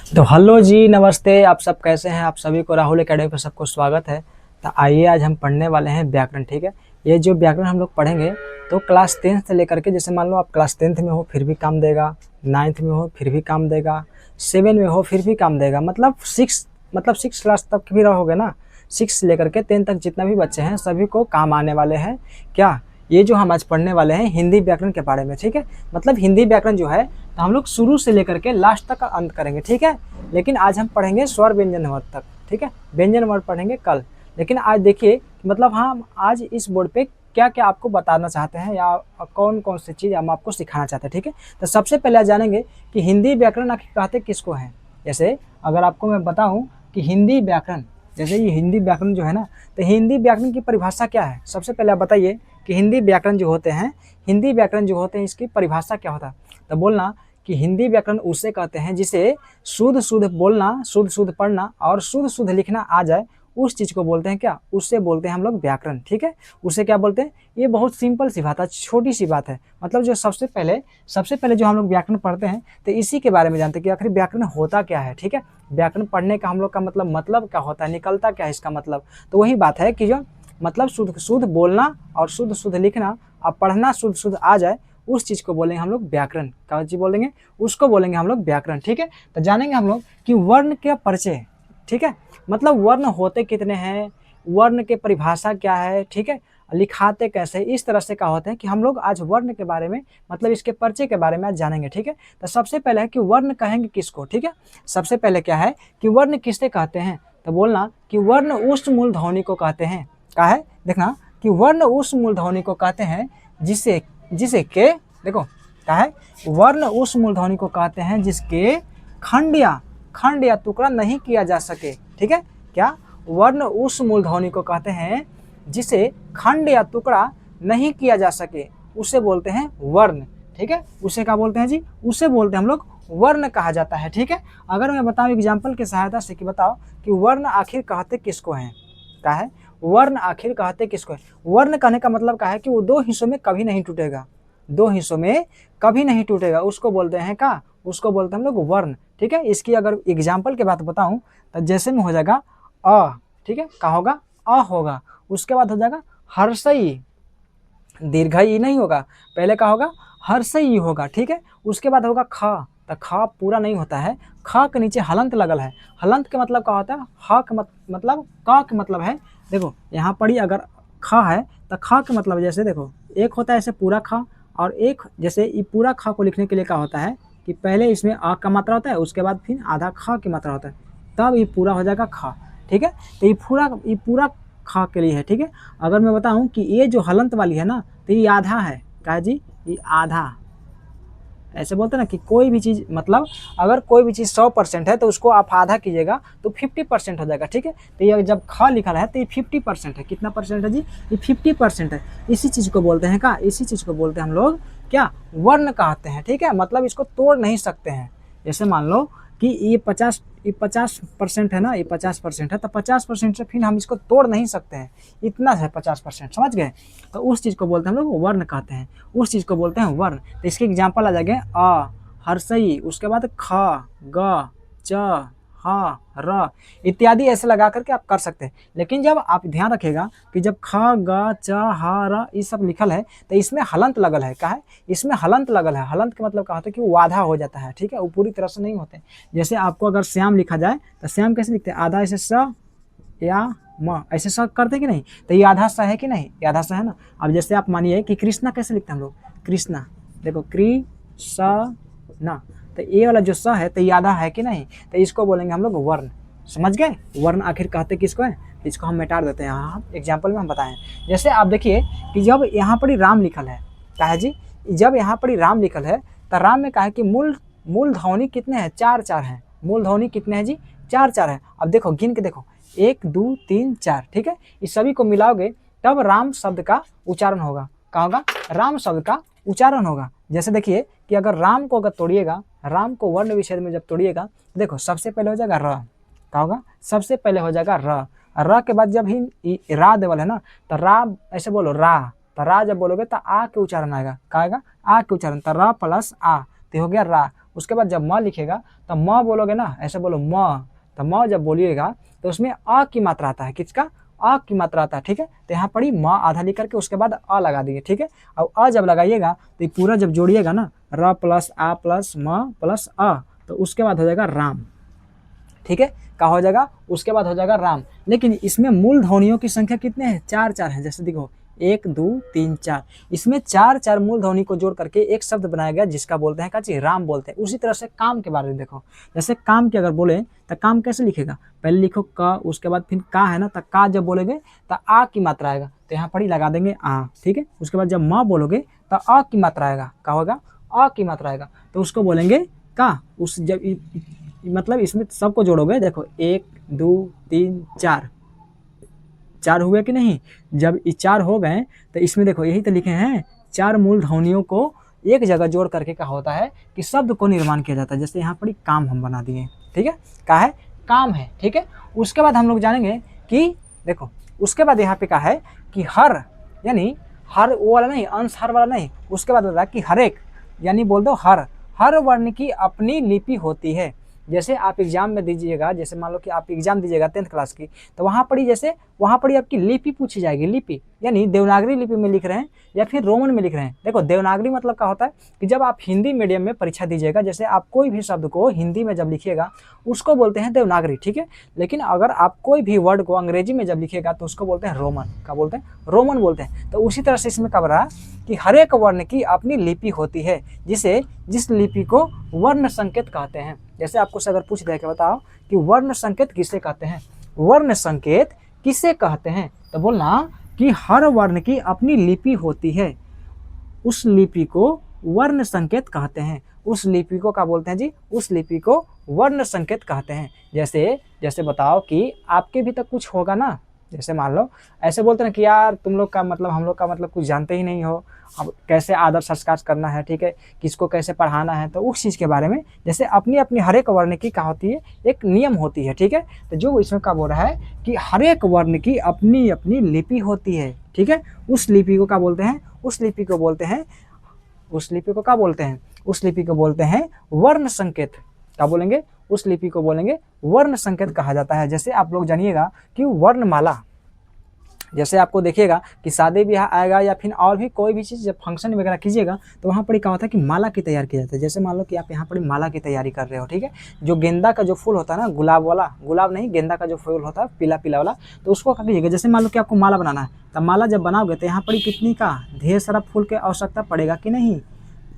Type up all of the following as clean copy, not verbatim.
तो हेलो जी, नमस्ते। आप सब कैसे हैं? आप सभी को राहुल एकेडमी पर सबको स्वागत है। तो आइए आज हम पढ़ने वाले हैं व्याकरण। ठीक है, ये जो व्याकरण हम लोग पढ़ेंगे तो क्लास 10th से लेकर के, जैसे मान लो आप क्लास 10th में हो फिर भी काम देगा, 9th में हो फिर भी काम देगा, 7 में हो फिर भी काम देगा, मतलब 6 क्लास तक भी रहोगे ना। 6 से लेकर के 10 तक जितना भी बच्चे हैं सभी को काम आने वाले हैं। क्या ये जो हम आज पढ़ने वाले हैं हिंदी व्याकरण के बारे में। ठीक है, मतलब हिंदी व्याकरण जो है तो हम लोग शुरू से लेकर के लास्ट तक का अंत करेंगे। ठीक है, लेकिन आज हम पढ़ेंगे स्वर व्यंजन वर्ग तक। ठीक है, व्यंजन वर्ग पढ़ेंगे कल। लेकिन आज देखिए, मतलब हम आज इस बोर्ड पे क्या क्या आपको बताना चाहते हैं या कौन कौन सी चीज़ हम आपको सिखाना चाहते हैं। ठीक है, तो सबसे पहले आज जानेंगे कि हिंदी व्याकरण आखिर कहते किसको हैं। जैसे अगर आपको मैं बताऊं कि हिंदी व्याकरण, जैसे ये हिंदी व्याकरण जो है ना, तो हिंदी व्याकरण की परिभाषा क्या है। सबसे पहले आप बताइए कि हिंदी व्याकरण जो होते हैं, हिंदी व्याकरण जो होते हैं इसकी परिभाषा क्या होता है। तो बोलना कि हिंदी व्याकरण उसे कहते हैं जिसे शुद्ध शुद्ध बोलना, शुद्ध शुद्ध पढ़ना और शुद्ध शुद्ध लिखना आ जाए, उस चीज को बोलते हैं क्या, उससे बोलते हैं हम लोग व्याकरण। ठीक है, उसे क्या बोलते हैं। ये बहुत सिंपल सी बात है, छोटी सी बात है। मतलब जो सबसे पहले जो हम लोग व्याकरण पढ़ते हैं तो इसी के बारे में जानते हैं कि आखिर व्याकरण होता क्या है। ठीक है, व्याकरण पढ़ने का हम लोग का मतलब क्या होता है, निकलता क्या है इसका मतलब। तो वही बात है कि जो मतलब शुद्ध शुद्ध बोलना और शुद्ध शुद्ध लिखना और पढ़ना शुद्ध शुद्ध आ जाए, उस चीज को बोलेंगे हम लोग व्याकरण। क्या चीज बोलेंगे, उसको बोलेंगे हम लोग व्याकरण। ठीक है, तो जानेंगे हम लोग कि वर्ण के परिचय। ठीक है, मतलब वर्ण होते कितने हैं, वर्ण के परिभाषा क्या है। ठीक है, लिखाते कैसे, इस तरह से क्या होते हैं कि हम लोग आज वर्ण के बारे में, मतलब इसके परिचय के बारे में आज जानेंगे। ठीक है, तो सबसे पहले है कि वर्ण कहेंगे किसको। ठीक है, सबसे पहले क्या है कि वर्ण किससे कहते हैं। तो बोलना कि वर्ण उस मूल ध्वनि को कहते हैं। क्या है, देखना कि वर्ण उस मूल ध्वनि को कहते हैं जिसे जिसे के, देखो क्या है, वर्ण उस मूलध्वनि को कहते हैं जिसके खंड या टुकड़ा नहीं किया जा सके। ठीक है, क्या, वर्ण उस मूलध्वनि को कहते हैं जिसे खंड या टुकड़ा नहीं किया जा सके, उसे बोलते हैं वर्ण। ठीक है, उसे क्या बोलते हैं जी, उसे बोलते हैं हम लोग वर्ण कहा जाता है। ठीक है, अगर मैं बताऊं एग्जाम्पल की सहायता से कि बताओ कि वर्ण आखिर कहते किसको हैं। क्या है, वर्ण आखिर कहते किसको है। वर्ण कहने का मतलब क्या है कि वो दो हिस्सों में कभी नहीं टूटेगा, दो हिस्सों में कभी नहीं टूटेगा, उसको बोलते हैं क्या, उसको बोलते हैं हम लोग वर्ण। ठीक है, इसकी अगर एग्जाम्पल की बात बताऊं तो जैसे में हो जाएगा अ। ठीक है, क्या होगा, अ होगा। उसके बाद हो जाएगा हर्षई, दीर्घ ई नहीं होगा, पहले क्या होगा, हर्षई होगा। ठीक है, उसके बाद होगा ख। तो ख पूरा नहीं होता है, ख के नीचे हलंत लगल है। हलंत के मतलब क्या होता है, ह के मतलब क के मतलब है। देखो यहाँ पर ही अगर ख है तो ख के मतलब जैसे देखो, एक होता है ऐसे पूरा ख, और एक जैसे ये पूरा ख को लिखने के लिए क्या होता है कि पहले इसमें अ का मात्रा होता है, उसके बाद फिर आधा ख की मात्रा होता है, तब ये पूरा हो जाएगा ख। ठीक है, तो ये पूरा ख के लिए है। ठीक है, अगर मैं बताऊं कि ये जो हलंत वाली है ना, तो ये आधा है। क्या जी, ये आधा। ऐसे बोलते हैं ना कि कोई भी चीज़, मतलब अगर कोई भी चीज़ 100% है तो उसको आप आधा कीजिएगा तो 50% हो जाएगा। ठीक है, तो ये जब ख लिखा है तो ये 50% है। कितना परसेंट है जी, ये 50% है। इसी चीज़ को बोलते हैं क्या, इसी चीज़ को बोलते हैं हम लोग क्या, वर्ण कहते हैं। ठीक है, मतलब इसको तोड़ नहीं सकते हैं। जैसे मान लो कि ये 50% है ना, ये 50% है, तो 50% से फिर हम इसको तोड़ नहीं सकते हैं, इतना है 50%। समझ गए, तो उस चीज़ को बोलते हैं हम लोग वर्ण कहते हैं, उस चीज़ को बोलते हैं वर्ण। तो इसके एग्जाम्पल आ जाएंगे अ, हर्षई, उसके बाद ख, ग, च, ह, र इत्यादि ऐसे लगा करके आप कर सकते हैं। लेकिन जब आप ध्यान रखिएगा कि जब ख, ग, च, ह, र ये सब लिखल है तो इसमें हलंत लगल है। क्या है, इसमें हलंत लगल है। हलंत का मतलब क्या होता है कि वो आधा हो जाता है। ठीक है, वो पूरी तरह से नहीं होते। जैसे आपको अगर श्याम लिखा जाए तो श्याम कैसे लिखते हैं, आधा ऐसे स या म, ऐसे स करते कि नहीं, तो ये आधा स है कि नहीं, ये आधा स है ना। अब जैसे आप मानिए कि कृष्णा कैसे लिखते हैं हम लोग, कृष्णा, देखो कृ स न, तो ये वाला जो स है तो ये आधा है कि नहीं, तो इसको बोलेंगे हम लोग वर्ण। समझ गए, वर्ण आखिर कहते किसको है, इसको हम मिटा देते हैं। यहाँ एग्जाम्पल में हम बताएं, जैसे आप देखिए कि जब यहाँ पर ही राम लिखल है, क्या है जी, जब यहाँ पर ही राम लिखल है तो राम में क्या है कि मूल मूल ध्वनि कितने हैं, 4 है। मूल ध्वनि कितने हैं जी, 4 है। अब देखो गिन के देखो, 1 2 3 4। ठीक है, इस सभी को मिलाओगे तब राम शब्द का उच्चारण होगा। क्या होगा, राम शब्द का उच्चारण होगा। जैसे देखिए कि अगर राम को अगर तोड़िएगा, राम को वर्ण विच्छेद में जब तोड़िएगा, देखो सबसे पहले हो जाएगा र। क्या होगा, सबसे पहले हो जाएगा र। र के बाद जब ही रा देवल है ना, तो रा ऐसे बोलो रा, तो रा जब बोलोगे तो आ के उच्चारण आएगा। क्या आएगा, आ के उच्चारण, तो र प्लस आ तो हो गया रा। उसके बाद जब म लिखेगा तो म बोलोगे ना, ऐसे बोलो म, तो म जब बोलिएगा तो उसमें अ की मात्रा आता है, किसका, अ की मात्रा आता है, ठीक है। तो यहाँ पढ़ी म आधा लिख करके उसके बाद अ लगा दिए, ठीक है। और अ जब लगाइएगा तो ये पूरा जब जोड़िएगा ना, र प्लस आ प्लस म प्लस अ, तो उसके बाद हो जाएगा राम, ठीक है। क्या हो जाएगा, उसके बाद हो जाएगा राम। लेकिन इसमें मूल ध्वनियों की संख्या कितने हैं, 4 हैं। जैसे देखो 1 2 3 4, इसमें 4 मूल ध्वनि को जोड़ करके एक शब्द बनाया गया जिसका बोलते हैं काची, राम बोलते हैं। उसी तरह से काम के बारे में देखो, जैसे काम की अगर बोले तो काम कैसे लिखेगा, पहले लिखो क, उसके बाद फिर का है ना, तो का जब बोलोगे तो आ की मात्रा आएगा, तो यहाँ पर ही लगा देंगे आ, ठीक है। उसके बाद जब माँ बोलोगे तो अ की मात्रा आएगा, क्या होगा, अ की मात्रा आएगा, तो उसको बोलेंगे का। उस जब मतलब इसमें सबको जोड़ोगे, देखो 1 2 3 4, 4 हुए कि नहीं। जब ये 4 हो गए तो इसमें देखो यही तो लिखे हैं, 4 मूल ध्वनियों को एक जगह जोड़ करके क्या होता है कि शब्द को निर्माण किया जाता है। जैसे यहाँ पर काम हम बना दिए, ठीक है, क्या है, काम है, ठीक है। उसके बाद हम लोग जानेंगे कि देखो उसके बाद यहाँ पे क्या है कि हर, यानी हर वो वाला नहीं, अंश हर वाला नहीं, उसके बाद होता है कि हर एक, यानी बोल दो हर वर्ण की अपनी लिपि होती है। जैसे आप एग्जाम में दीजिएगा, जैसे मान लो कि आप एग्जाम दीजिएगा 10th क्लास की, तो वहाँ पर ही जैसे वहाँ पर ही आपकी लिपि पूछी जाएगी, लिपि यानी देवनागरी लिपि में लिख रहे हैं या फिर रोमन में लिख रहे हैं। देखो देवनागरी मतलब क्या होता है कि जब आप हिंदी मीडियम में परीक्षा दीजिएगा, जैसे आप कोई भी शब्द को हिंदी में जब लिखिएगा उसको बोलते हैं देवनागरी, ठीक है। लेकिन अगर आप कोई भी वर्ड को अंग्रेजी में जब लिखिएगा तो उसको बोलते हैं रोमन, क्या बोलते हैं, रोमन बोलते हैं। तो उसी तरह से इसमें क्या रहा कि हर एक वर्ण की अपनी लिपि होती है, जिस लिपि को वर्ण संकेत कहते हैं। जैसे आपको अगर पूछ दे कि बताओ कि वर्ण संकेत किसे कहते हैं, वर्ण संकेत किसे कहते हैं, तो बोलना कि हर वर्ण की अपनी लिपि होती है, उस लिपि को वर्ण संकेत कहते हैं। उस लिपि को क्या बोलते हैं जी, उस लिपि को वर्ण संकेत कहते हैं। जैसे बताओ कि आपके भी तो कुछ होगा ना, जैसे मान लो ऐसे बोलते हैं कि यार तुम लोग का मतलब हम लोग का मतलब कुछ जानते ही नहीं हो, अब कैसे आदर संस्कार करना है, ठीक है, किसको कैसे पढ़ाना है, तो उस चीज़ के बारे में जैसे अपनी अपनी हर एक वर्ण की क्या होती है, एक नियम होती है, ठीक है। तो जो इसमें क्या बोल रहा है कि हर एक वर्ण की अपनी अपनी लिपि होती है, ठीक है। उस लिपि को क्या बोलते हैं, उस लिपि को बोलते हैं, उस लिपि को क्या बोलते हैं, उस लिपि को बोलते हैं वर्ण संकेत। क्या बोलेंगे, उस लिपि को बोलेंगे वर्ण संकेत कहा जाता है। जैसे आप लोग जानिएगा कि वर्णमाला, जैसे आपको देखिएगा कि शादी ब्याह आएगा या फिर और भी कोई भी चीज़ जब फंक्शन वगैरह कीजिएगा तो वहाँ पर क्या होता है कि माला की तैयार की जाती है। जैसे मान लो कि आप यहाँ पर माला की तैयारी कर रहे हो, ठीक है, जो गेंदा का जो फूल होता है ना, गुलाब वाला, गुलाब नहीं गेंदा का जो फूल होता है पीला पीला वाला, तो उसको क्या कीजिएगा, जैसे मान लो कि आपको माला बनाना है, तो माला जब बनाओगे तो यहाँ पर कितनी का ढेर सारा फूल की आवश्यकता पड़ेगा कि नहीं,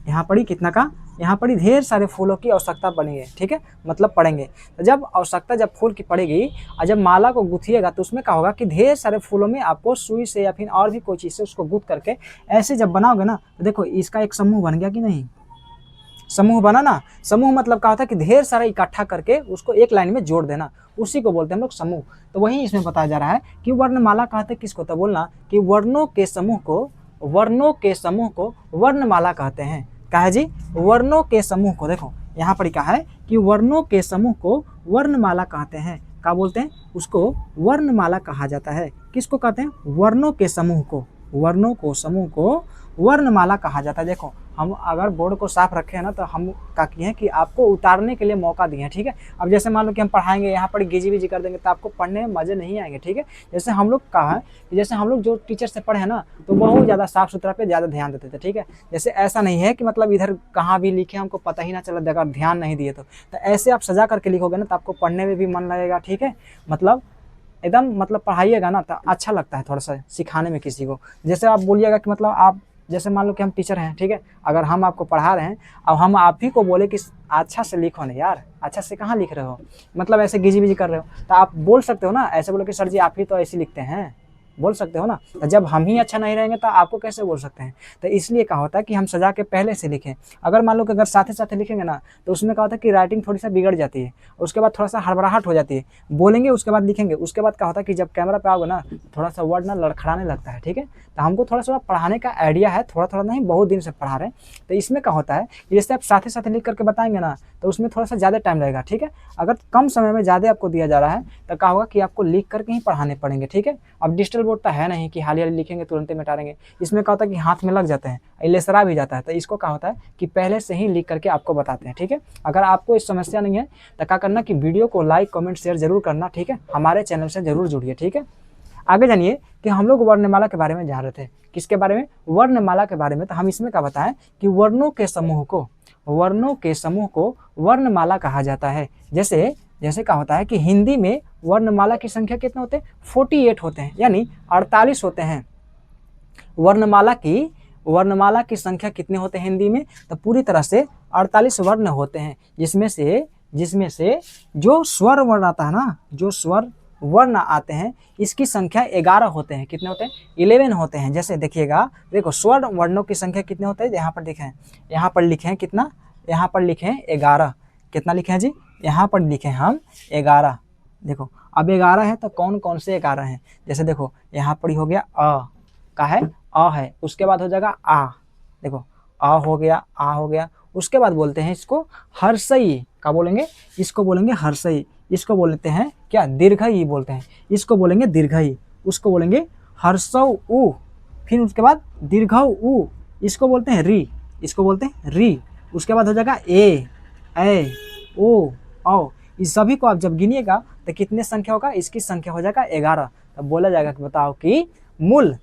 यहाँ पर कितना का, यहाँ पर ढेर सारे फूलों की आवश्यकता बनेगी, ठीक है, मतलब पड़ेंगे। तो जब आवश्यकता जब फूल की पड़ेगी और जब माला को गुथिएगा तो उसमें क्या होगा कि ढेर सारे फूलों में आपको सुई से या फिर और भी कोई चीज़ से उसको गुथ करके ऐसे जब बनाओगे ना, तो देखो इसका एक समूह बन गया कि नहीं, समूह बना ना। समूह मतलब क्या होता है कि ढेर सारा इकट्ठा करके उसको एक लाइन में जोड़ देना, उसी को बोलते हैं हम लोग समूह। तो वही इसमें बताया जा रहा है कि वर्णमाला कहते हैं किसको, तो बोलना कि वर्णों के समूह को वर्णमाला कहते हैं। क्या है जी, वर्णों के समूह को, देखो यहाँ पर क्या है कि वर्णों के समूह को वर्णमाला कहते हैं। क्या बोलते हैं, उसको वर्णमाला कहा जाता है। किसको कहते हैं, वर्णों के समूह को, वर्णों को समूह को वर्णमाला कहा जाता है। देखो हम अगर बोर्ड को साफ रखे हैं ना, तो हम क्या किए हैं कि आपको उतारने के लिए मौका दिए हैं, ठीक है। अब जैसे मान लो कि हम पढ़ाएंगे यहाँ पर गिजी विजी कर देंगे तो आपको पढ़ने में मजे नहीं आएंगे, ठीक है। जैसे हम लोग कहा है कि जैसे हम लोग जो टीचर से पढ़े हैं ना, तो बहुत ज़्यादा साफ सुथरा पे ज़्यादा ध्यान देते थे, ठीक है। जैसे ऐसा नहीं है कि मतलब इधर कहाँ भी लिखे हमको पता ही ना चला अगर ध्यान नहीं दिए तो ऐसे आप सजा करके लिखोगे ना तो आपको पढ़ने में भी मन लगेगा, ठीक है। मतलब एकदम मतलब पढ़ाइएगा ना तो अच्छा लगता है थोड़ा सा सिखाने में किसी को। जैसे आप बोलिएगा कि मतलब आप जैसे मान लो कि हम टीचर हैं, ठीक है, अगर हम आपको पढ़ा रहे हैं अब हम आप ही को बोले कि अच्छा से लिखो ना यार, अच्छा से कहाँ लिख रहे हो, मतलब ऐसे गिजी बिजी कर रहे हो, तो आप बोल सकते हो ना, ऐसे बोलो कि सर जी आप ही तो ऐसे लिखते हैं, बोल सकते हो ना। तो जब हम ही अच्छा नहीं रहेंगे तो आपको कैसे बोल सकते हैं। तो इसलिए क्या होता है कि हम सजा के पहले से लिखें। अगर मान लो कि अगर साथ ही लिखेंगे ना तो उसमें क्या होता है कि राइटिंग थोड़ी सा बिगड़ जाती है, उसके बाद थोड़ा सा हड़बड़ाहट हो जाती है, बोलेंगे उसके बाद लिखेंगे, उसके बाद क्या होता है कि जब कैमरा पे आओगे ना थोड़ा सा वर्ड ना लड़खड़ाने लगता है, ठीक है। तो हमको थोड़ा सा पढ़ाने का आइडिया है, थोड़ा थोड़ा नहीं बहुत दिन से पढ़ा रहे हैं। तो इसमें क्या होता है कि जैसे आप साथ ही लिख करके बताएंगे ना तो उसमें थोड़ा सा ज़्यादा टाइम लगेगा, ठीक है। अगर कम समय में ज़्यादा आपको दिया जा रहा है तो क्या होगा कि आपको लिख करके ही पढ़ाने पड़ेंगे, ठीक है। अब डिजिटल बोर्ड तो है नहीं कि हाली हाली लिखेंगे तुरंत मिटा देंगे। इसमें क्या होता है कि हाथ में लग जाते हैं, इलेसरा भी जाता है। तो इसको क्या होता है कि पहले से ही लिख करके आपको बताते हैं, ठीक है। अगर आपको इस समस्या नहीं है तो क्या करना कि वीडियो को लाइक कमेंट शेयर जरूर करना, ठीक है। हमारे चैनल से जरूर जुड़िए, ठीक है। आगे जानिए कि हम लोग वर्णमाला के बारे में जान रहे थे। किसके बारे में? वर्णमाला के बारे में। तो हम इसमें क्या बताएं कि वर्णों के समूह को वर्णमाला कहा जाता है। जैसे क्या होता है कि हिंदी में वर्णमाला की संख्या कितने होते हैं? 48 होते हैं, यानी 48 होते हैं। वर्णमाला की संख्या कितने होते हैं हिंदी में? तो पूरी तरह से 48 वर्ण होते हैं, जिसमें से जो स्वर वर्ण आता है ना, जो स्वर वर्ण आते हैं इसकी संख्या 11 होते हैं। कितने होते हैं? 11 होते हैं। जैसे देखिएगा, देखो स्वर वर्णों की संख्या कितने होते हैं? यहाँ पर लिखे हैं कितना? यहाँ पर लिखे हैं 11। कितना लिखे हैं जी? यहाँ पर लिखे हैं हम 11। देखो अब 11 है तो कौन कौन से 11 हैं? जैसे देखो यहाँ पर हो गया अ का है, अ है, उसके बाद हो जाएगा आ। देखो अ हो गया, आ हो गया। उसके बाद बोलते हैं इसको हर्षई। क्या बोलेंगे? इसको बोलेंगे हर्षई। इसको बोलते हैं क्या? दीर्घई बोलते हैं। इसको बोलेंगे दीर्घई। उसको बोलेंगे हर्षौ उ। फिर उसके बाद दीर्घौ उ। इसको बोलते हैं री। उसके बाद हो जाएगा ए ओ औ। इस सभी को आप जब गिनिएगा तो कितने संख्या होगा? इसकी संख्या हो जाएगा 11। तब बोला जाएगा कि बताओ कि मूल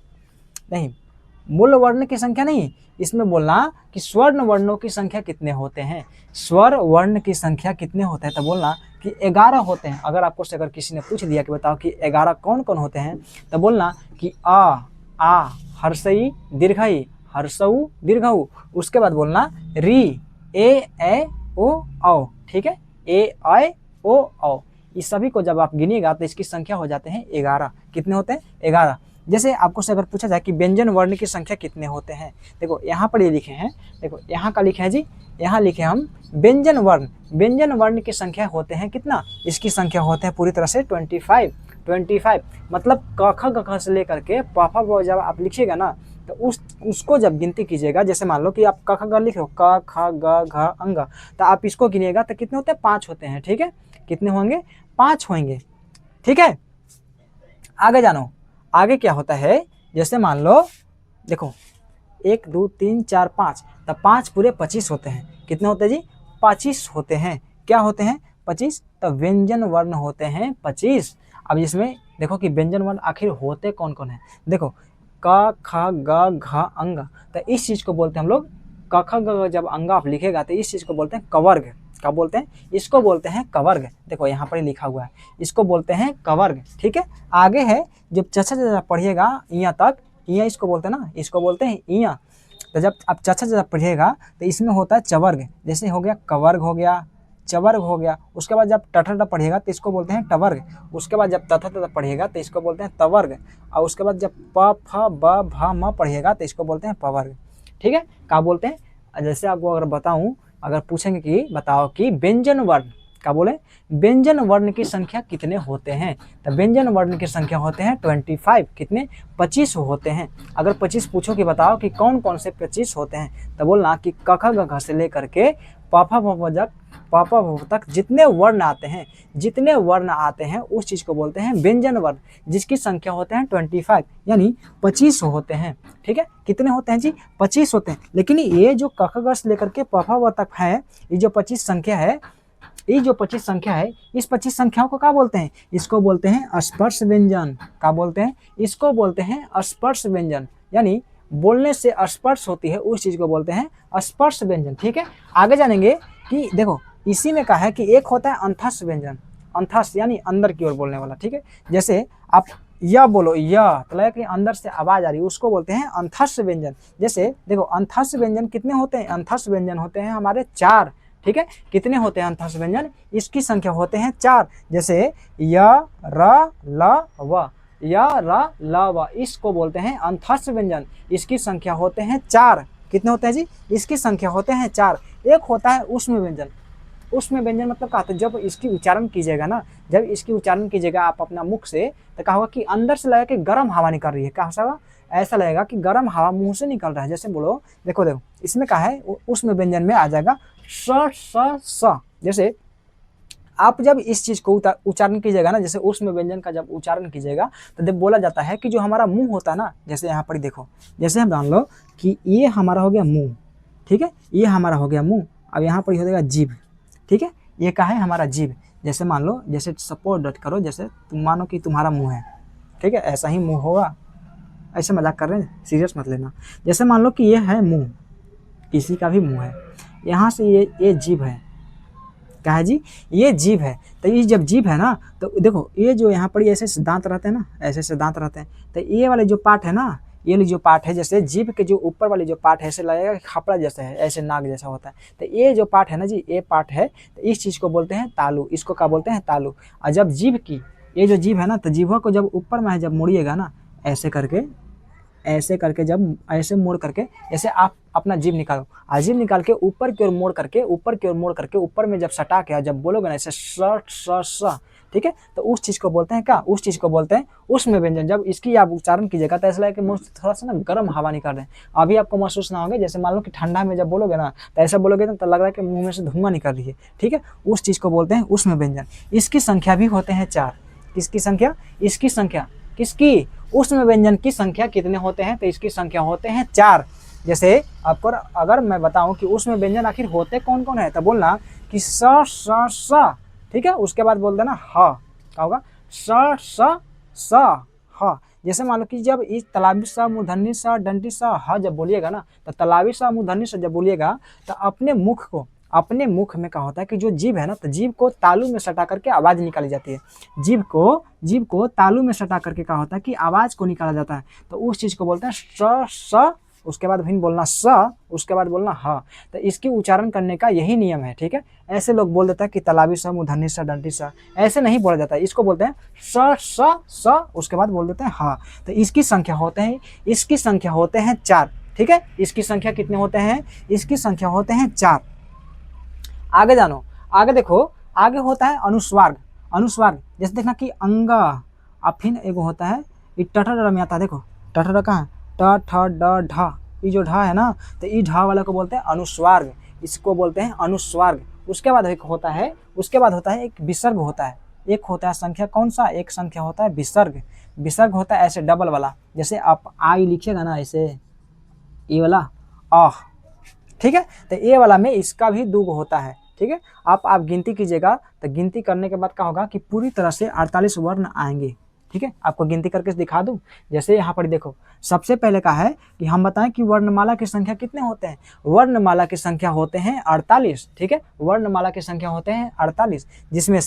वर्ण की संख्या नहीं, इसमें बोलना कि स्वर्ण वर्णों की संख्या कितने होते हैं। स्वर वर्ण की संख्या कितने होते हैं? तो बोलना कि 11 होते हैं। अगर आपको से अगर किसी ने पूछ दिया कि बताओ कि 11 कौन कौन होते हैं, तो बोलना कि आ हर्षई दीर्घई, हर्षऊ दीर्घऊ। उसके बाद बोलना री ए ओ औ, ठीक है। ए ओ औ। इस सभी को जब आप गिनिएगा तो इसकी संख्या हो जाते हैं 11। कितने होते हैं? 11। जैसे आपको से अगर पूछा जाए कि व्यंजन वर्ण की संख्या कितने होते हैं, देखो यहाँ पर ये लिखे हैं, देखो यहाँ का लिखे हैं जी, यहाँ लिखे हम व्यंजन वर्ण की संख्या होते हैं कितना? इसकी संख्या होते हैं पूरी तरह से 25। मतलब क ख ग घ से लेकर के प फ ब जब आप लिखिएगा ना तो उसको जब गिनती कीजिएगा, जैसे मान लो कि आप क ख ग लिख रहे हो, क ख ग घ अंग, तो आप इसको गिनिएगा तो कितने होते हैं? 5 होते हैं, ठीक है। कितने होंगे? 5 होंगे, ठीक है। आगे जानो, आगे क्या होता है? जैसे मान लो देखो 1 2 3 4 5, तो 5 पूरे 25 होते हैं। कितने होते हैं जी? 25 होते हैं। क्या होते हैं? 25। तो व्यंजन वर्ण होते हैं 25। अब इसमें देखो कि व्यंजन वर्ण आखिर होते कौन कौन है। देखो क ख ग घ अंग, तो इस चीज को बोलते हैं हम लोग क ख ग जब अंग आप लिखेगा तो इस चीज को बोलते हैं कवर्ग। क्या बोलते हैं? इसको बोलते हैं कवर्ग। देखो यहाँ पर लिखा हुआ है, इसको बोलते हैं कवर्ग, ठीक है। आगे है जब चचा पढ़िएगा इया तक, इया इसको बोलते हैं ना, इसको बोलते हैं इया। तो जब आप चचा पढ़िएगा तो इसमें होता है चवर्ग। जैसे हो गया कवर्ग, हो गया चवर्ग, हो गया। उसके बाद जब टठ पढ़िएगा तो इसको बोलते हैं टवर्ग। उसके बाद जब तथा पढ़िएगा तो इसको बोलते हैं तवर्ग। और उसके बाद जब प फ ब भ म पढ़िएगा तो इसको बोलते हैं पवर्ग, ठीक है। क्या बोलते हैं? जैसे आपको अगर बताऊं, अगर पूछेंगे कि बताओ कि व्यंजन वर्ण, क्या बोले? व्यंजन वर्ण की संख्या कितने होते हैं? तो व्यंजन वर्ण की संख्या होते हैं 25। कितने? 25 होते हैं। अगर 25 पूछो कि बताओ कि कौन कौन से 25 होते हैं, तो बोलना कि क ख ग घ से लेकर के प फ ब तक जितने वर्ण आते हैं उस चीज को बोलते हैं व्यंजन वर्ण, जिसकी संख्या होते हैं 25, यानी 25 होते हैं, ठीक है। कितने होते हैं जी? 25 होते हैं। लेकिन ये जो क ख ग से लेकर के प फ ब तक है, ये जो 25 संख्या है, इस 25 संख्याओं को क्या बोलते हैं? इसको बोलते हैं स्पर्श व्यंजन। क्या बोलते हैं? इसको बोलते हैं स्पर्श व्यंजन, यानी बोलने से स्पर्श होती है उस चीज को बोलते हैं स्पर्श व्यंजन, ठीक है। आगे जानेंगे कि देखो इसी में कहा है कि एक होता है अंथस व्यंजन, अंथस यानी अंदर की ओर बोलने वाला, ठीक है। जैसे आप या बोलो, या तो लगे कि अंदर से आवाज आ रही है, उसको बोलते हैं अंथस व्यंजन। जैसे देखो अंथस व्यंजन कितने होते हैं? अंथस व्यंजन होते हैं हमारे 4, ठीक है। कितने होते हैं अंथस व्यंजन? इसकी संख्या होते हैं 4। जैसे य र ल व, या र ल व, इसको बोलते हैं अंथस व्यंजन। इसकी संख्या होते हैं 4। कितने होते हैं जी? इसकी संख्या होते हैं 4। एक होता है उष्म व्यंजन। उष्म व्यंजन मतलब क्या होता है? जब इसकी उच्चारण कीजिएगा ना, जब इसकी उच्चारण कीजिएगा आप अपना मुख से, तो क्या होगा कि अंदर से लगेगा कि गर्म हवा निकल रही है। क्या होगा? ऐसा लगेगा कि गर्म हवा मुंह से निकल रहा है। जैसे बोलो, देखो इसमें क्या है? उष्म व्यंजन में आ जाएगा स स स। जैसे आप जब इस चीज को उच्चारण कीजिएगा ना, जैसे ऊष्म व्यंजन का जब उच्चारण कीजिएगा तो जब बोला जाता है कि जो हमारा मुंह होता है ना, जैसे यहाँ पर देखो, जैसे हम मान लो कि ये हमारा हो गया मुंह, ठीक है, ये हमारा हो गया मुंह। अब यहाँ पर हो जाएगा जीभ, ठीक है, ये का है हमारा जीभ। जैसे मान लो, जैसे सपोज डट करो, जैसे तुम मानो कि तुम्हारा मुंह है, ठीक है, ऐसा ही मुंह होगा, ऐसे मजाक कर रहे हैं, सीरियस मत लेना। जैसे मान लो कि ये है मुंह, किसी का भी मुंह है, यहाँ से ये जीभ है, क्या है जी, ये जीभ है। तो ये जब जीभ है ना, तो देखो ये जो यहाँ पर ऐसे से दांत रहते हैं ना, ऐसे से दांत रहते हैं, तो ये वाले जो पार्ट है ना, ये जो पार्ट है, जैसे जीभ के जो ऊपर वाली जो पार्ट है ऐसे लगेगा कि खपड़ा जैसा है, ऐसे नाक जैसा होता है। तो ये जो पार्ट है ना जी, ये पार्ट है, तो इस चीज़ को बोलते हैं तालू, इसको क्या बोलते हैं, तालू। और जब जीभ की ये जो जीभ है ना, तो जीभा को जब ऊपर में जब मुड़िएगा ना, ऐसे करके, ऐसे करके, जब ऐसे मोड़ करके, जैसे आप अपना जीभ निकालो, जीभ निकाल के ऊपर की ओर मोड़ करके, ऊपर की ओर मोड़ करके, ऊपर में जब सटा के जब बोलोगे ना ऐसे स, ठीक है, तो उस चीज को बोलते हैं क्या, उस चीज को बोलते हैं ऊष्म व्यंजन। जब इसकी आप उच्चारण कीजिएगा तो ऐसा लगेगा कि मुंह से थोड़ा सा ना गर्म हवा निकाल रहे हैं। अभी आपको महसूस ना होगा, जैसे मान लो कि ठंडा में जब बोलोगे ना, तो ऐसा बोलोगे तो लग रहा है कि मुंह में से धुआं निकल रही है, ठीक है, उस चीज को बोलते हैं ऊष्म व्यंजन। इसकी संख्या भी होते हैं 4। किसकी संख्या, इसकी संख्या, किसकी, ऊष्म व्यंजन की संख्या कितने होते हैं, तो इसकी संख्या होते हैं 4। जैसे आपको अगर मैं बताऊं कि ऊष्म व्यंजन आखिर होते कौन कौन है, तो बोलना कि स, ठीक है, उसके बाद बोल देना ह, क्या होगा, स ह। जैसे मान लो कि जब इस तलाबी सा, मूर्धन्य सा, दंडी सा, ह जब बोलिएगा ना, तो तलाबी सा, मूर्धन्य सा जब बोलिएगा, तो अपने मुख में क्या होता है कि जो जीभ है ना, तो जीभ को तालू में सटा करके आवाज निकाली जाती है। जीभ को तालू में सटा करके क्या होता है कि आवाज को निकाला जाता है, तो उस चीज को बोलते हैं स, उसके बाद फिर बोलना स, उसके बाद बोलना ह। तो इसकी उच्चारण करने का यही नियम है, ठीक है। ऐसे लोग बोल देता है कि तलाबी सा, मूर्धन्य सा, दंडी सा, ऐसे नहीं बोला जाता है, इसको बोलते हैं स, उसके बाद बोल देते हैं ह। तो इसकी संख्या होते हैं 4, ठीक है। इसकी संख्या कितने होते हैं, इसकी संख्या होते हैं 4। आगे जानो, आगे देखो, आगे होता है अनुस्वार। जैसे देखना कि अंगा, अब फिर एगो होता है ये टटर में आता है, देखो टटर कहाँ, ट ठ ड ढ, ये जो ढ है ना, तो ये ढ वाला को बोलते हैं अनुस्वार्ग, इसको बोलते हैं अनुस्वार्ग। उसके बाद एक होता है, एक विसर्ग होता है। एक होता है संख्या कौन सा, एक संख्या होता है विसर्ग। विसर्ग होता है ऐसे डबल वाला, जैसे आप आई लिखिएगा ना ऐसे, ये वाला आह, ठीक है। तो ये वाला में इसका भी 2 होता है, ठीक है। आप गिनती कीजिएगा, तो गिनती करने के बाद क्या होगा कि पूरी तरह से 48 वर्ण आएंगे, ठीक है। आपको गिनती करके दिखा दूं। जैसे यहाँ पर देखो, सबसे पहले का है कि हम बताएं कि वर्णमाला की संख्या कितने होते हैं। वर्णमाला की संख्या होते हैं 48, ठीक है। वर्णमाला की संख्या होते हैं 48, जिसमें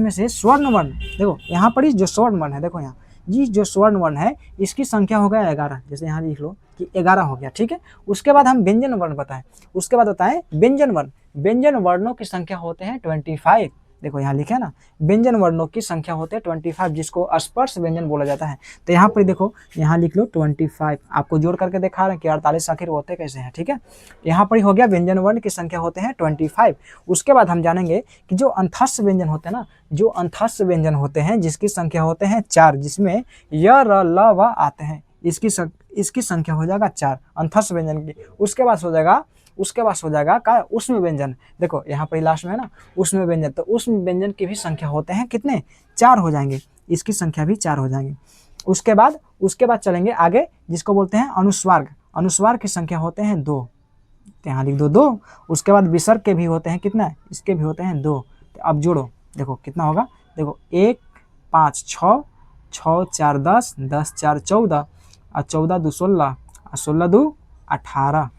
से स्वर्ण वर्ण, देखो यहाँ पर जो स्वर्ण वर्ण है, देखो यहाँ जी जो स्वर्ण वर्ण है, इसकी संख्या हो गया 11। जैसे यहाँ लिख लो कि 11 हो गया, ठीक है। उसके बाद हम व्यंजन वर्ण बताएं, उसके बाद बताएं व्यंजन वर्ण। व्यंजन वर्णों की संख्या होते हैं 25। देखो यहाँ लिखे ना, व्यंजन वर्णों की संख्या होते हैं 25, जिसको स्पर्श व्यंजन बोला जाता है। तो यहाँ पर देखो, यहाँ लिख लो 25, आपको जोड़ करके दिखा रहे हैं कि 48 आखिर होते कैसे हैं, ठीक है। यहाँ पर हो गया व्यंजन वर्ण की संख्या होते हैं 25। उसके बाद हम जानेंगे कि जो अंतस्थ व्यंजन होते हैं ना, जो अंतस्थ व्यंजन होते हैं जिसकी संख्या होते हैं 4, जिसमें य, र, ल, व आते हैं, इसकी संख्या हो जाएगा 4 अंतस्थ व्यंजन की। उसके बाद हो जाएगा का ऊष्म व्यंजन। देखो यहाँ पर लास्ट में है ना ऊष्म व्यंजन, तो ऊष्म व्यंजन की भी संख्या होते हैं कितने, 4 हो जाएंगे, इसकी संख्या भी 4 हो जाएंगे। उसके बाद चलेंगे आगे, जिसको बोलते हैं अनुस्वार्ग। अनुस्वार की संख्या होते हैं 2, यहाँ लिख दो 2। उसके बाद विसर्ग के भी होते हैं कितना, इसके भी होते हैं 2। तो अब जोड़ो, देखो कितना होगा, देखो 1 5 6, 6 4 10, 10 4 14, और 14 2 16, और 16 2 18।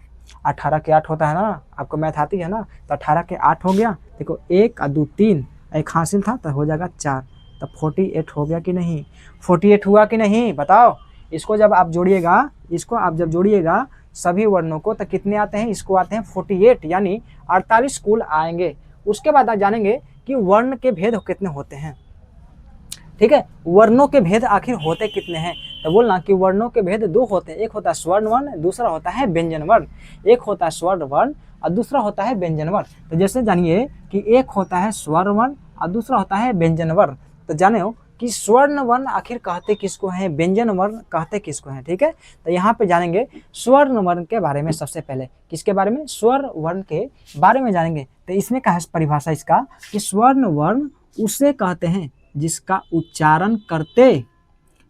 18 के 8 होता है ना, आपको मैथ आती है ना, तो 18 के 8 हो गया। देखो 1 और 2 3, एक हासिल था तो हो जाएगा 4, तो 48 हो गया कि नहीं, 48 हुआ कि नहीं बताओ। इसको जब आप जोड़िएगा सभी वर्णों को, तो कितने आते हैं, इसको आते हैं 48, यानी 48 कुल आएंगे। उसके बाद आप जानेंगे कि वर्ण के भेद कितने होते हैं, ठीक है। वर्णों के भेद आखिर होते कितने हैं, तो बोलना कि वर्णों के भेद 2 होते हैं, एक होता है स्वर्ण वर्ण, दूसरा होता है व्यंजन वर्ण। एक होता है स्वर्ण वर्ण और दूसरा होता है व्यंजन वर्ण। तो जैसे जानिए कि एक होता है स्वर्ण वर्ण और दूसरा होता है व्यंजन वर्ण। तो जाने हो कि स्वर्ण वर्ण आखिर कहते किसको हैं, व्यंजन वर्ण कहते किसको हैं। ठीक है, तो यहाँ पे जानेंगे स्वर्ण वर्ण के बारे में। सबसे पहले किसके बारे में, स्वर्ण वर्ण के बारे में जानेंगे। तो इसमें क्या है परिभाषा इसका कि स्वर्ण वर्ण उसे कहते हैं जिसका उच्चारण करते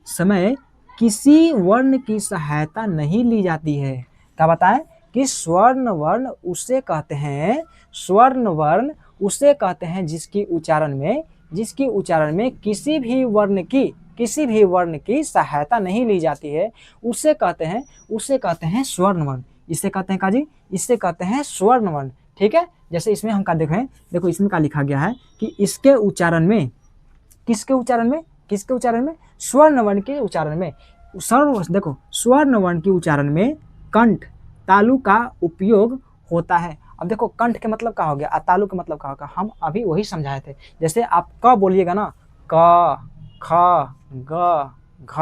समय किसी वर्ण की सहायता नहीं ली जाती है। क्या बताएं कि स्वर्ण वर्ण उसे कहते हैं, स्वर्ण वर्ण उसे कहते हैं जिसकी उच्चारण में किसी भी वर्ण की सहायता नहीं ली जाती है, उसे कहते हैं स्वर्ण वर्ण। इसे कहते हैं काजी, इसे कहते हैं स्वर्ण वर्ण। ठीक है, जैसे इसमें हम क्या देखें, देखो इसमें क्या लिखा गया है कि इसके उच्चारण में, किसके उच्चारण में, स्वर्ण वर्ण के उच्चारण में, देखो स्वर्ण वर्ण के उच्चारण में कंठ तालु का उपयोग होता है। अब देखो कंठ के मतलब क्या हो गया, तालु का मतलब क्या होगा, हम अभी वही समझाए थे। जैसे आप क बोलिएगा ना, क ख ग घ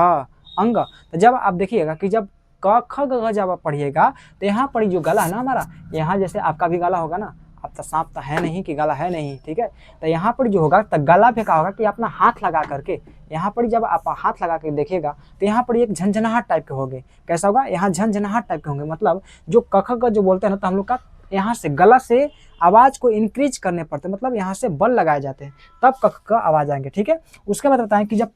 अंग, तो जब आप देखिएगा कि जब क ख ग घ जब आप पढ़िएगा तो यहाँ पर जो गला है ना हमारा, यहाँ जैसे आपका भी गला होगा ना, अब तो सांप तो है नहीं कि गला है नहीं। ठीक है, तो यहाँ पर जो होगा तो गला पे क्या होगा कि अपना हाथ लगा करके, यहाँ पर जब आप हाथ लगा के देखिएगा तो यहाँ पर एक झंझनाहट टाइप के होंगे। कैसा होगा, यहाँ झंझनाहट टाइप के होंगे। मतलब जो कख का जो बोलते हैं ना, तो हम लोग का यहाँ से गला से आवाज को इंक्रीज करने पड़ते, मतलब यहाँ से बल लगाए जाते हैं, तब कख का आवाज आएंगे। ठीक है, उसके बाद बताएं कि जब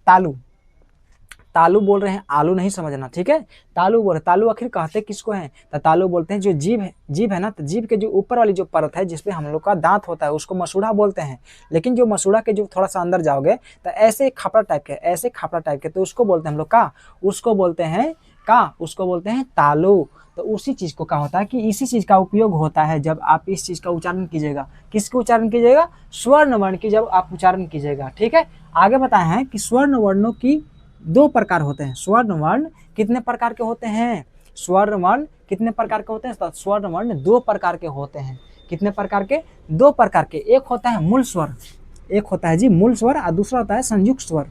तालु बोल रहे हैं, आलू नहीं समझना। ठीक है, तालु बोल रहे, तालु आखिर कहते किसको हैं, तो तालु बोलते हैं जो जीभ है ना, तो जीभ के जो ऊपर वाली जो परत है जिसपे हम लोग का दांत होता है उसको मसूड़ा बोलते हैं। लेकिन जो मसूड़ा के जो थोड़ा सा अंदर जाओगे तो ऐसे खापड़ा टाइप के, तो उसको बोलते हैं हम लोग का, उसको बोलते हैं तालु। तो उसी चीज को क्या होता है कि इसी चीज का उपयोग होता है जब आप इस चीज का उच्चारण कीजिएगा। किसको उच्चारण कीजिएगा, स्वर्ण वर्ण की जब आप उच्चारण कीजिएगा। ठीक है, आगे बताए हैं कि स्वर्ण वर्णों की 2 प्रकार होते हैं। स्वर्ण वर्ण कितने प्रकार के होते हैं, स्वर्ण वर्ण कितने प्रकार के होते हैं, तो स्वर्ण वर्ण 2 प्रकार के होते हैं। कितने प्रकार के, 2 प्रकार के। एक होता है मूल स्वर, एक होता है जी मूल स्वर, और दूसरा होता है संयुक्त स्वर।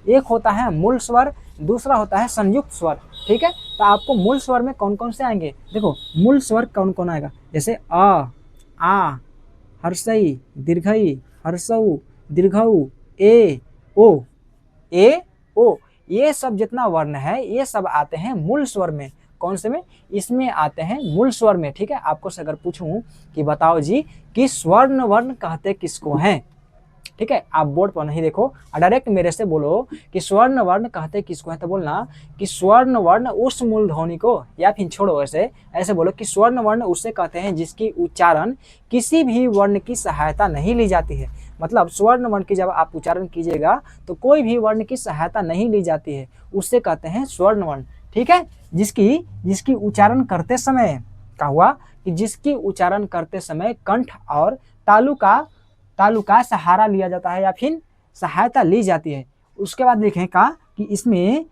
एक होता है मूल स्वर, दूसरा होता है संयुक्त स्वर। ठीक है, तो आपको मूल स्वर में कौन कौन से आएंगे, देखो मूल स्वर कौन कौन आएगा, जैसे आ हर्षई दीर्घई हर्षऊ दीर्घऊ ए ओ, ये सब जितना वर्ण है ये सब आते हैं मूल स्वर में। कौन से में, इसमें आते हैं मूल स्वर में। ठीक है, आपको से अगर पूछूं कि बताओ जी कि स्वर्ण वर्ण कहते किसको हैं, ठीक है, आप बोर्ड पर नहीं देखो, डायरेक्ट मेरे से बोलो कि स्वर्ण वर्ण कहते किसको है, तो बोलना कि स्वर्ण वर्ण उस मूल ध्वनि को, या फिर छोड़ो ऐसे बोलो कि स्वर्ण वर्ण उसे कहते हैं जिसकी उच्चारण किसी भी वर्ण की सहायता नहीं ली जाती है। मतलब स्वर्ण वर्ण की जब आप उच्चारण कीजिएगा तो कोई भी वर्ण की सहायता नहीं ली जाती है, उससे कहते हैं स्वर्ण वर्ण। ठीक है, जिसकी उच्चारण करते समय क्या हुआ कि जिसकी उच्चारण करते समय कंठ और तालु का सहारा लिया जाता है या फिर सहायता ली जाती है। उसके बाद देखें का कि इसमें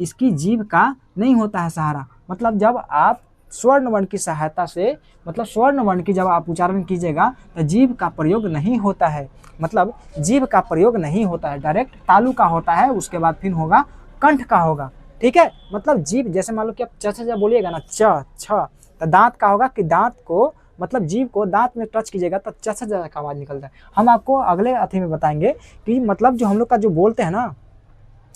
इसकी जीभ का नहीं होता है सहारा। मतलब जब आप स्वर्ण वर्ण की सहायता से, मतलब स्वर्ण वर्ण की जब आप उच्चारण कीजिएगा तो जीभ का प्रयोग नहीं होता है, मतलब जीभ का प्रयोग नहीं होता है, डायरेक्ट तालु का होता है, उसके बाद फिर होगा कंठ का होगा। ठीक है, मतलब जीभ, जैसे मान लो कि आप च जब बोलिएगा ना, च छ, तो दांत का होगा कि दांत को, मतलब जीभ को दांत में टच कीजिएगा तो च का आवाज निकलता है। हम आपको अगले अथी में बताएंगे कि मतलब जो हम लोग का जो बोलते हैं ना,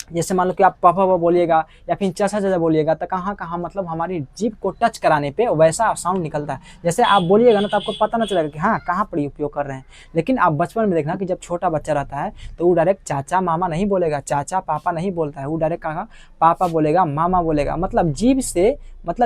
जैसे मान लो कि आप पापा बोलिएगा या फिर चाचा बोलिएगा तो कहाँ मतलब हमारी जीभ को टच कराने पे वैसा साउंड निकलता है। जैसे आप बोलिएगा ना तो आपको पता ना चलेगा कि हाँ कहाँ पर उपयोग कर रहे हैं। लेकिन आप बचपन में देखना कि जब छोटा बच्चा रहता है तो वो डायरेक्ट चाचा मामा नहीं बोलेगा, चाचा पापा नहीं बोलता है, वो डायरेक्ट कहाँ पापा बोलेगा, मामा बोलेगा। मतलब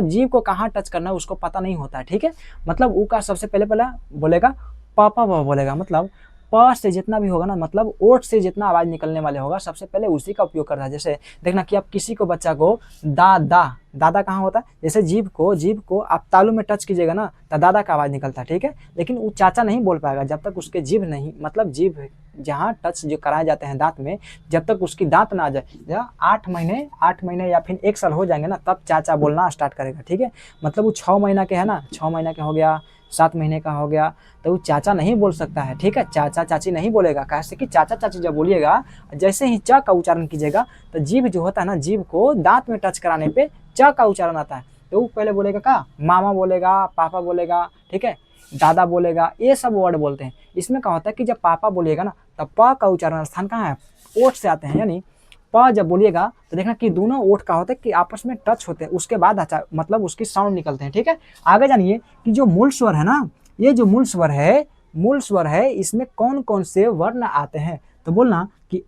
जीभ को कहाँ टच करना है उसको पता नहीं होता है। ठीक है, मतलब वो का सबसे पहले बोलेगा पापा बोलेगा, मतलब प से जितना भी होगा ना, मतलब ओठ से जितना आवाज निकलने वाले होगा सबसे पहले उसी का उपयोग करता है। जैसे देखना कि आप किसी को बच्चा को दादा कहाँ होता है, जैसे जीभ को आप तालु में टच कीजिएगा ना तो दादा का आवाज निकलता है। ठीक है, लेकिन वो चाचा नहीं बोल पाएगा जब तक उसके जीभ नहीं, मतलब जीभ जहाँ टच जो कराए जाते हैं दांत में, जब तक उसकी दांत ना आ जाए, 8 महीने या फिर 1 साल हो जाएंगे ना तब चाचा बोलना स्टार्ट करेगा। ठीक है, मतलब वो 6 महीना के है ना, 6 महीना के हो गया, 7 महीने का हो गया, तो वो चाचा नहीं बोल सकता है। ठीक है, चाचा चाची नहीं बोलेगा, कैसे कि चाचा चाची जब बोलिएगा जैसे ही च का उच्चारण कीजिएगा तो जीभ जो होता है ना, जीभ को दांत में टच कराने पे च का उच्चारण आता है। तो वो पहले बोलेगा का मामा बोलेगा, पापा बोलेगा, ठीक है, दादा बोलेगा, ये सब वर्ड बोलते हैं। इसमें क्या होता है कि जब पापा बोलिएगा ना तब प का उच्चारण स्थान कहाँ है, ओठ से आते हैं, यानी प जब बोलिएगा तो देखना कि दोनों ओठ का होता है कि आपस में टच होते हैं, उसके बाद मतलब उसकी साउंड निकलते हैं। ठीक है, आगे जानिए कि जो मूल स्वर है ना, ये जो मूल स्वर है इसमें कौन कौन से वर्ण आते हैं। तो बोलना कि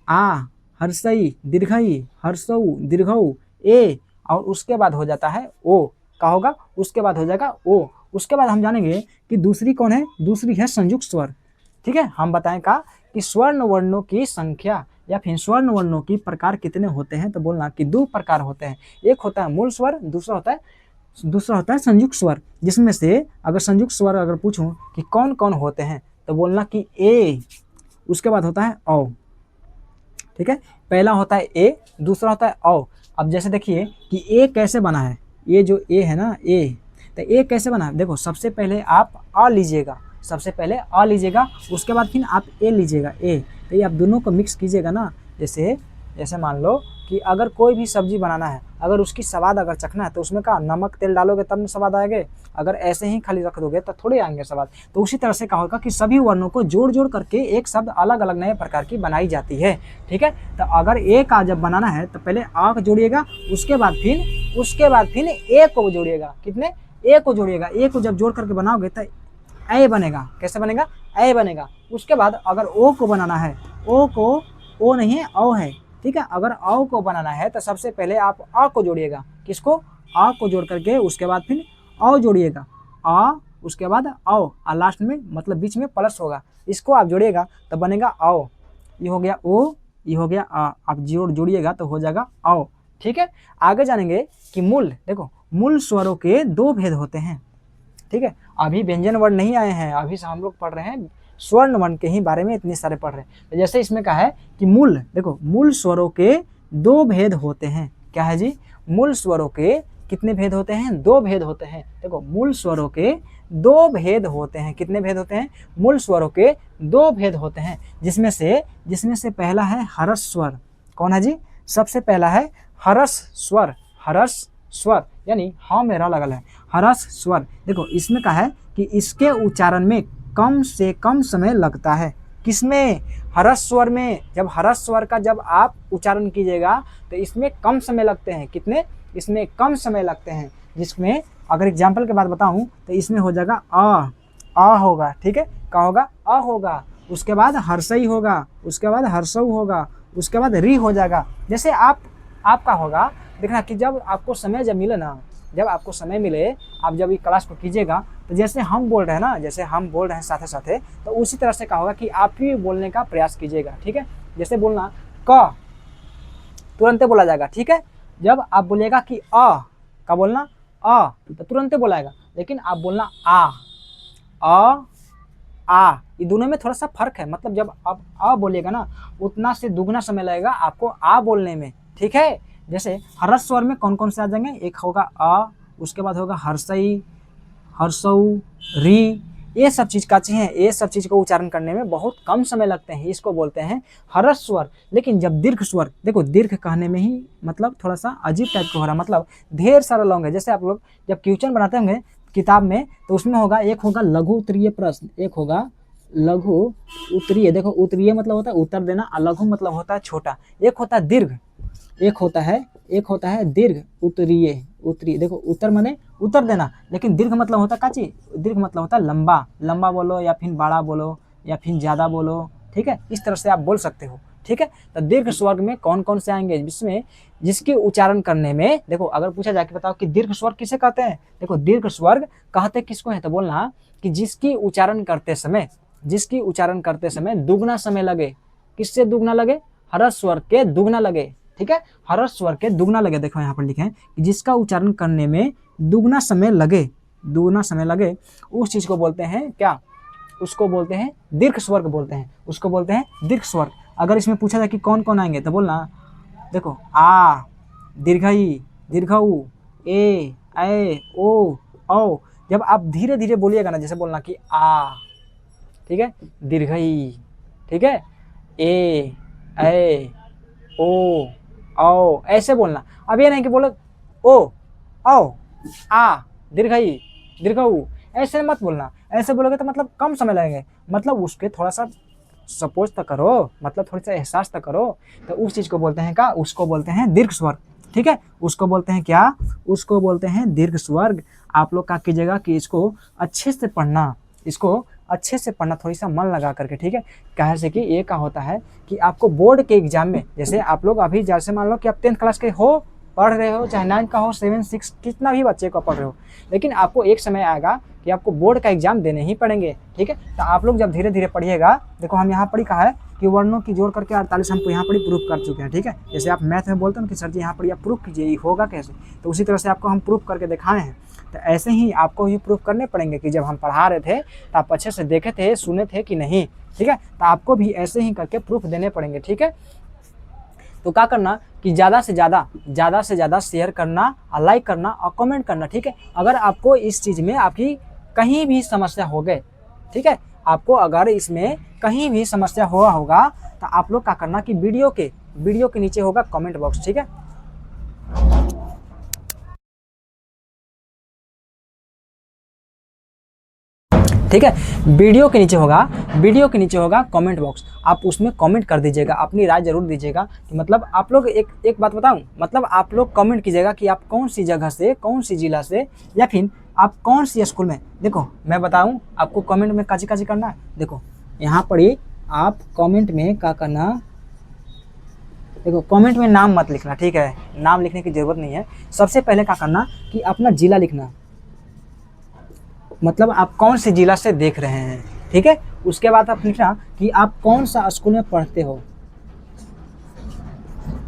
आ, हर्षई, दीर्घई, हर्षऊ, दीर्घऊ, ए, और उसके बाद हो जाता है ओ। क्या होगा? उसके बाद हो जाएगा ओ। उसके बाद हम जानेंगे कि दूसरी कौन है, दूसरी है संयुक्त स्वर। ठीक है, हम बताएं का कि स्वर्ण वर्णों की संख्या या फिर स्वर्ण वर्णों की प्रकार कितने होते हैं। तो बोलना कि 2 प्रकार होते हैं, एक होता है मूल स्वर, दूसरा होता है संयुक्त स्वर। जिसमें से अगर संयुक्त स्वर अगर पूछूं कि कौन कौन होते हैं तो बोलना कि ए, उसके बाद होता है औ। ठीक है, पहला होता है ए, दूसरा होता है औ। अब जैसे देखिए कि ए कैसे बना है, ये जो ए है ना, ए, तो ए कैसे बना है, देखो सबसे पहले आप अ लीजिएगा, उसके बाद फिर आप ए लीजिएगा, ए। तो ये आप दोनों को मिक्स कीजिएगा ना, जैसे मान लो कि अगर कोई भी सब्जी बनाना है, अगर उसकी स्वाद अगर चखना है तो उसमें का नमक तेल डालोगे तब न स्वाद आएंगे, अगर ऐसे ही खाली रख दोगे तो थोड़े आएंगे स्वाद। तो उसी तरह से कहा होगा कि सभी वर्णों को जोड़ जोड़ करके एक शब्द अलग अलग नए प्रकार की बनाई जाती है। ठीक है, तो अगर ए का जब बनाना है तो पहले आ को जोड़िएगा, उसके बाद फिर ए को जोड़िएगा, कितने, ए को जोड़िएगा, ए को जब जोड़ करके बनाओगे तो ए बनेगा। कैसे बनेगा? ए बनेगा। उसके बाद अगर ओ को बनाना है, ओ नहीं है, औ है। ठीक है, अगर औ को बनाना है तो सबसे पहले आप अ को जोड़िएगा, किसको, अ को जोड़ करके उसके बाद फिर औ जोड़िएगा, अ, उसके बाद औ, और लास्ट में मतलब बीच में प्लस होगा, इसको आप जोड़िएगा तो बनेगा औ। ये हो गया ओ, ये हो गया आ, आप जोड़िएगा तो हो जाएगा औ। ठीक है, आगे जानेंगे कि मूल, देखो मूल स्वरों के 2 भेद होते हैं। ठीक है, अभी व्यंजन वर्ण नहीं आए हैं, अभी से हम लोग पढ़ रहे हैं स्वर्ण वर्ण के ही बारे में, इतने सारे पढ़ रहे हैं। तो जैसे इसमें कहा है कि मूल, देखो मूल स्वरों के 2 भेद होते हैं। क्या है जी? मूल स्वरों के कितने भेद होते हैं? 2 भेद होते हैं। देखो मूल स्वरों के 2 भेद होते हैं। कितने भेद होते हैं? मूल स्वरों के 2 भेद होते हैं, जिसमें से पहला है हर्ष स्वर। कौन है जी? सबसे पहला है हर्ष स्वर, यानी हाँ मेरा लगल है, हर्ष स्वर। देखो इसमें कहा है कि इसके उच्चारण में कम से कम समय लगता है। किसमें? हर्ष स्वर में। जब हर्ष स्वर का जब आप उच्चारण कीजिएगा तो इसमें कम समय लगते हैं। कितने? इसमें कम समय लगते हैं। जिसमें अगर एग्जाम्पल के बाद बताऊं तो इसमें हो जाएगा आ होगा। ठीक है, क्या होगा? अ होगा, उसके बाद हर्षई होगा, उसके बाद हर्षऊ होगा, उसके बाद री हो जाएगा। जैसे आपका होगा, देखना कि जब आपको समय जब मिले ना, जब आपको समय मिले, आप जब ये क्लास को कीजिएगा तो जैसे हम बोल रहे हैं ना, जैसे हम बोल रहे हैं साथे साथे, तो उसी तरह से कहा होगा कि आप भी बोलने का प्रयास कीजिएगा। ठीक है, जैसे बोलना क, तुरंत बोला जाएगा। ठीक है, जब आप बोलिएगा कि अ का बोलना अ, तो तुरंत बोलाएगा। लेकिन आप बोलना आ, ये दोनों में थोड़ा सा फर्क है। मतलब जब आप अ बोलिएगा ना, उतना से दुगना समय लगेगा आपको आ बोलने में। ठीक है, जैसे हर्ष स्वर में कौन कौन से आ जाएंगे? एक होगा अ, उसके बाद होगा हर्षई, हर्षऊ, री। ये सब चीज का चाहिए, ये सब चीज को उच्चारण करने में बहुत कम समय लगते हैं, इसको बोलते हैं हर्ष स्वर। लेकिन जब दीर्घ स्वर, देखो दीर्घ कहने में ही मतलब थोड़ा सा अजीब टाइप का हो रहा है, मतलब ढेर सारा लॉन्ग है। जैसे आप लोग जब क्वेश्चन बनाते होंगे किताब में तो उसमें होगा, एक होगा लघु उत्तरीय प्रश्न, एक होगा लघु उत्तरीय। देखो उत्तरीय मतलब होता है उत्तर देना, और लघु मतलब होता है छोटा। एक होता है दीर्घ, एक होता है दीर्घ उत्तरीय। देखो उत्तर माने उत्तर देना, लेकिन दीर्घ मतलब होता है काची, दीर्घ मतलब होता है लंबा बोलो, या फिर बड़ा बोलो, या फिर ज्यादा बोलो। ठीक है, इस तरह से आप बोल सकते हो। ठीक है, तो दीर्घ स्वर में कौन कौन से आएंगे? जिसमें जिसके उच्चारण करने में, देखो अगर पूछा जाए कि बताओ कि दीर्घ स्वर किसे कहते हैं, देखो दीर्घ स्वर कहते किसको है, तो बोलना कि जिसकी उच्चारण करते समय दुगना समय लगे। किससे दुगना लगे? हर्ष स्वर के दुगना लगे। ठीक है, हर्ष स्वर के दुगना लगे। देखो यहाँ पर लिखे हैं कि जिसका उच्चारण करने में दुगना समय लगे, उस चीज को बोलते हैं क्या? उसको बोलते हैं दीर्घ स्वर बोलते हैं, उसको बोलते हैं दीर्घ स्वर। अगर इसमें पूछा जाए कि कौन कौन आएंगे तो बोलना, देखो आ, दीर्घई, दीर्घऊ, ए, ओ, औ। जब आप धीरे धीरे बोलिएगा ना, जैसे बोलना कि आ, ठीक है, दीर्घई, ठीक है, ए, ओ, औ, ऐसे बोलना। अब ये नहीं कि बोलो ओ, औ, आ, दीर्घई, दीर्घऊ, ऐसे मत बोलना। ऐसे बोलोगे तो मतलब कम समय लगेंगे, मतलब उसके थोड़ा सा सपोज तो करो, मतलब थोड़ी सा एहसास तो करो। तो उस चीज़ को बोलते हैं क्या, उसको बोलते हैं दीर्घ स्वर। ठीक है, उसको बोलते हैं क्या, उसको बोलते हैं दीर्घ स्वर। आप लोग क्या कीजिएगा कि इसको अच्छे से पढ़ना, इसको अच्छे से पढ़ना, थोड़ी सा मन लगा करके। ठीक है, कहे से कि ये क्या होता है कि आपको बोर्ड के एग्जाम में, जैसे आप लोग अभी जैसे मान लो कि आप 10th क्लास के हो, पढ़ रहे हो, चाहे 9 का हो, 7, 6, कितना भी बच्चे को पढ़ रहे हो, लेकिन आपको एक समय आएगा कि आपको बोर्ड का एग्जाम देने ही पड़ेंगे। ठीक है, तो आप लोग जब धीरे धीरे पढ़िएगा, देखो हम यहाँ पर कहा है कि वर्णों की जोड़ करके 48 हमको यहाँ पर प्रूफ कर चुके हैं। ठीक है, जैसे आप मैथ में बोलते हैं कि सर जी यहाँ पर आप प्रूफ कीजिए, ये होगा कैसे, तो उसी तरह से आपको हम प्रूफ करके दिखाए हैं। तो ऐसे ही आपको ये प्रूफ करने पड़ेंगे कि जब हम पढ़ा रहे थे तो आप अच्छे से देखे थे, सुने थे कि नहीं। ठीक है, तो आपको भी ऐसे ही करके प्रूफ देने पड़ेंगे। ठीक है, तो क्या करना कि ज़्यादा से ज़्यादा शेयर करना और लाइक करना और कमेंट करना। ठीक है, अगर आपको इस चीज़ में आपकी कहीं भी समस्या हो गए, ठीक है, आपको अगर इसमें कहीं भी समस्या हुआ होगा तो आप लोग क्या करना कि वीडियो के नीचे होगा कमेंट बॉक्स। ठीक है, ठीक है, वीडियो के नीचे होगा कमेंट बॉक्स। आप उसमें कमेंट कर दीजिएगा, अपनी राय जरूर दीजिएगा कि मतलब आप लोग एक बात बताऊं, मतलब आप लोग कमेंट कीजिएगा कि आप कौन सी जगह से, कौन सी जिला से, या फिर आप कौन सी स्कूल में। देखो मैं बताऊं आपको कमेंट में काजी करना है। देखो यहाँ पर ही आप कमेंट में क्या करना, देखो कमेंट में नाम मत लिखना। ठीक है, नाम लिखने की जरूरत नहीं है। सबसे पहले क्या करना कि अपना जिला लिखना, मतलब आप कौन से जिला से देख रहे हैं। ठीक है, उसके बाद आप लिखना कि आप कौन सा स्कूल में पढ़ते हो,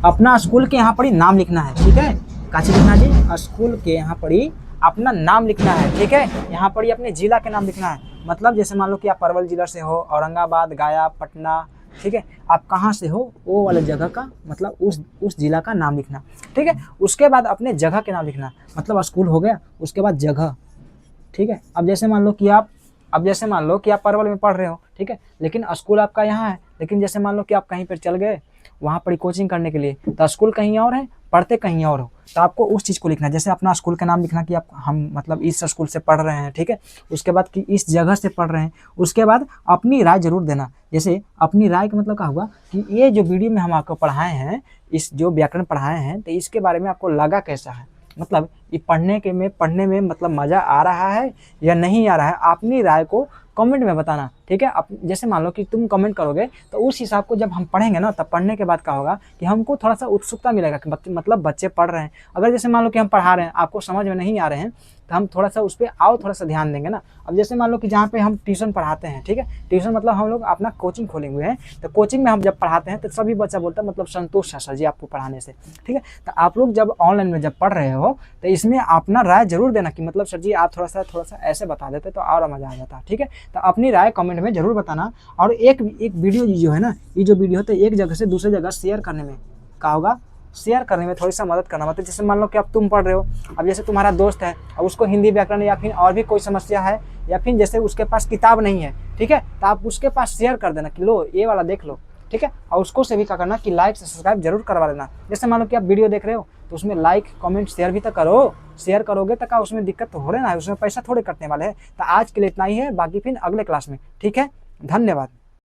अपना स्कूल के यहाँ पर ही नाम लिखना है। ठीक है, काची लिखना जी, स्कूल के यहाँ पर ही अपना नाम लिखना है। ठीक है, यहाँ पर ही अपने जिला के नाम लिखना है, मतलब जैसे मान लो कि आप परवल जिला से हो, औरंगाबाद, गया, पटना। ठीक है, आप कहाँ से हो वो वाले जगह का, मतलब उस जिला का नाम लिखना। ठीक है, उसके बाद अपने जगह के नाम लिखना, मतलब स्कूल हो गया, उसके बाद जगह। ठीक है, अब जैसे मान लो कि आप परवल में पढ़ रहे हो। ठीक है, लेकिन स्कूल आपका यहाँ है, लेकिन जैसे मान लो कि आप कहीं पर चल गए वहाँ पर कोचिंग करने के लिए, तो स्कूल कहीं और है, पढ़ते कहीं और हो, तो आपको उस चीज़ को लिखना है। जैसे अपना स्कूल का नाम लिखना कि हम मतलब इस स्कूल से पढ़ रहे हैं। ठीक है, उसके बाद कि इस जगह से पढ़ रहे हैं। उसके बाद अपनी राय जरूर देना। जैसे अपनी राय का मतलब क्या हुआ कि ये जो वीडियो में हम आपको पढ़ाए हैं, इस जो व्याकरण पढ़ाए हैं, तो इसके बारे में आपको लगा कैसा है, मतलब ये पढ़ने में मतलब मज़ा आ रहा है या नहीं आ रहा है। अपनी राय को कमेंट में बताना। ठीक है, जैसे मान लो कि तुम कमेंट करोगे तो उस हिसाब को जब हम पढ़ेंगे ना, तब पढ़ने के बाद क्या होगा कि हमको थोड़ा सा उत्सुकता मिलेगा कि मतलब बच्चे पढ़ रहे हैं। अगर जैसे मान लो कि हम पढ़ा रहे हैं, आपको समझ में नहीं आ रहे हैं, तो हम थोड़ा सा उस पर थोड़ा सा ध्यान देंगे ना। अब जैसे मान लो कि जहाँ पे हम ट्यूशन पढ़ाते हैं, ठीक है, ट्यूशन मतलब हम लोग अपना कोचिंग खोले हुए हैं, तो कोचिंग में हम जब पढ़ाते हैं तो सभी बच्चा बोलता है मतलब संतोष है सर जी आपको पढ़ाने से। ठीक है, तो आप लोग जब ऑनलाइन में जब पढ़ रहे हो तो इसमें अपना राय जरूर देना कि मतलब सर जी आप थोड़ा सा ऐसे बता देते तो और मज़ा आ जाता। ठीक है, तो अपनी राय कमेंट में जरूर बताना। और एक वीडियो जो है ना, ये जो वीडियो होता है, एक जगह से दूसरे जगह शेयर करने में क्या होगा, शेयर करने में थोड़ी सा मदद करना। मतलब जैसे मान लो कि अब तुम पढ़ रहे हो, अब जैसे तुम्हारा दोस्त है, अब उसको हिंदी व्याकरण या फिर और भी कोई समस्या है, या फिर जैसे उसके पास किताब नहीं है, ठीक है, तो आप उसके पास शेयर कर देना कि लो ये वाला देख लो। ठीक है, और उसको से भी क्या करना कि लाइक सब्सक्राइब जरूर करवा देना। जैसे मान लो कि आप वीडियो देख रहे हो तो उसमें लाइक कमेंट शेयर भी तो करो। शेयर करोगे तो क्या उसमें दिक्कत तो हो रहा है ना, उसमें पैसा थोड़े कटने वाले हैं। तो आज के लिए इतना ही है, बाकी फिर अगले क्लास में। ठीक है, धन्यवाद।